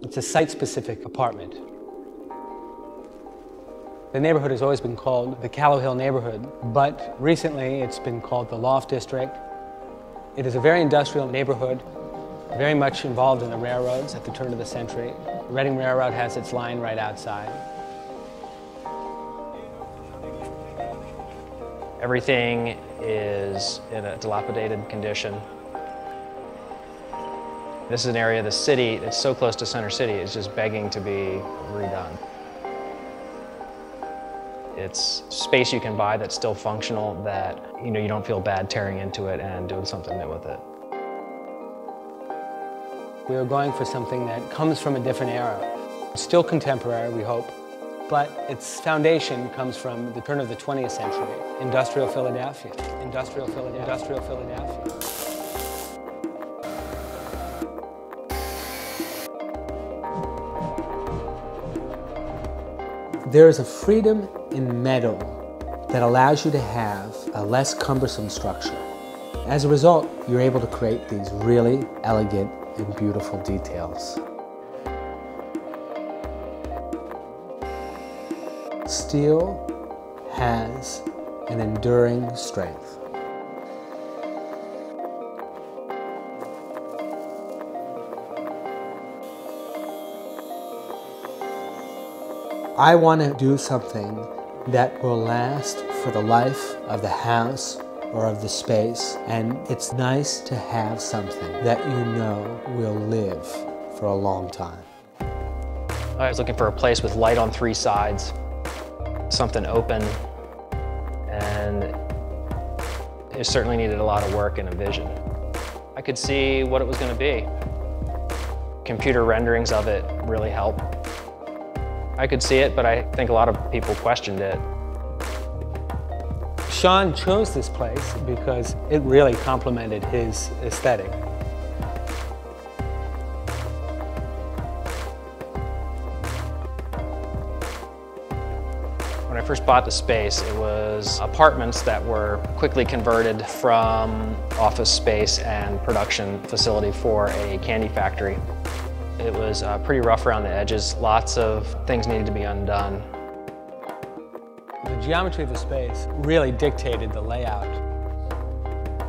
It's a site-specific apartment. The neighborhood has always been called the Callowhill neighborhood, but recently it's been called the Loft District. It is a very industrial neighborhood, very much involved in the railroads at the turn of the century. The Reading Railroad has its line right outside. Everything is in a dilapidated condition. This is an area of the city that's so close to Center City, it's just begging to be redone. It's space you can buy that's still functional, that you don't feel bad tearing into it and doing something new with it. We are going for something that comes from a different era. Still contemporary, we hope, but its foundation comes from the turn of the 20th century. Industrial Philadelphia. Industrial Philadelphia. Industrial Philadelphia. There is a freedom in metal that allows you to have a less cumbersome structure. As a result, you're able to create these really elegant and beautiful details. Steel has an enduring strength. I want to do something that will last for the life of the house or of the space, and it's nice to have something that you know will live for a long time. I was looking for a place with light on three sides, something open, and it certainly needed a lot of work and a vision. I could see what it was going to be. Computer renderings of it really helped. I could see it, but I think a lot of people questioned it. Sean chose this place because it really complemented his aesthetic. When I first bought the space, it was apartments that were quickly converted from office space and production facility for a candy factory. It was pretty rough around the edges. Lots of things needed to be undone. The geometry of the space really dictated the layout.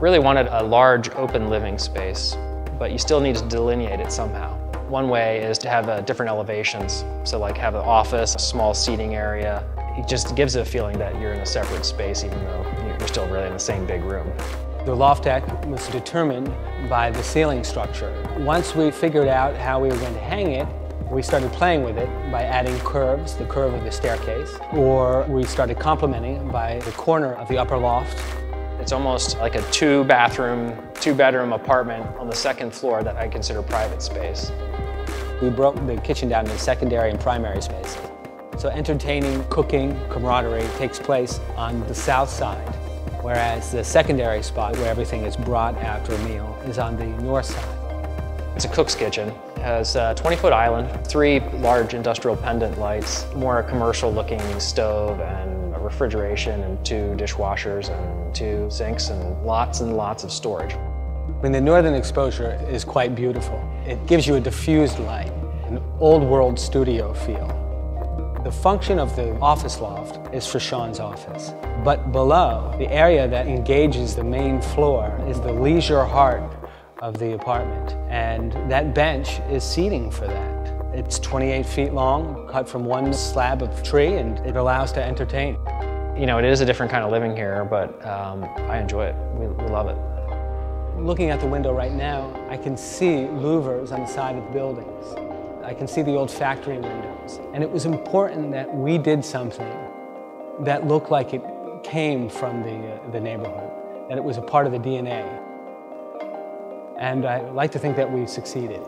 Really wanted a large open living space, but you still need to delineate it somehow. One way is to have different elevations. So like have an office, a small seating area. It just gives it a feeling that you're in a separate space even though you're still really in the same big room. The loft deck was determined by the ceiling structure. Once we figured out how we were going to hang it, we started playing with it by adding curves, the curve of the staircase, or we started complementing it by the corner of the upper loft. It's almost like a two-bathroom, two-bedroom apartment on the second floor that I consider private space. We broke the kitchen down into secondary and primary spaces. So entertaining, cooking, camaraderie takes place on the south side, whereas the secondary spot where everything is brought after a meal is on the north side. It's a cook's kitchen. It has a 20-foot island, 3 large industrial pendant lights, more commercial looking stove and a refrigeration and 2 dishwashers and 2 sinks and lots of storage. I mean, the northern exposure is quite beautiful. It gives you a diffused light, an old world studio feel. The function of the office loft is for Sean's office. But below, the area that engages the main floor is the leisure heart of the apartment. And that bench is seating for that. It's 28 feet long, cut from one slab of tree, and it allows to entertain. You know, it is a different kind of living here, but I enjoy it. We love it. Looking at the window right now, I can see louvers on the side of the buildings. I can see the old factory windows. And it was important that we did something that looked like it came from the neighborhood, that it was a part of the DNA. And I like to think that we succeeded.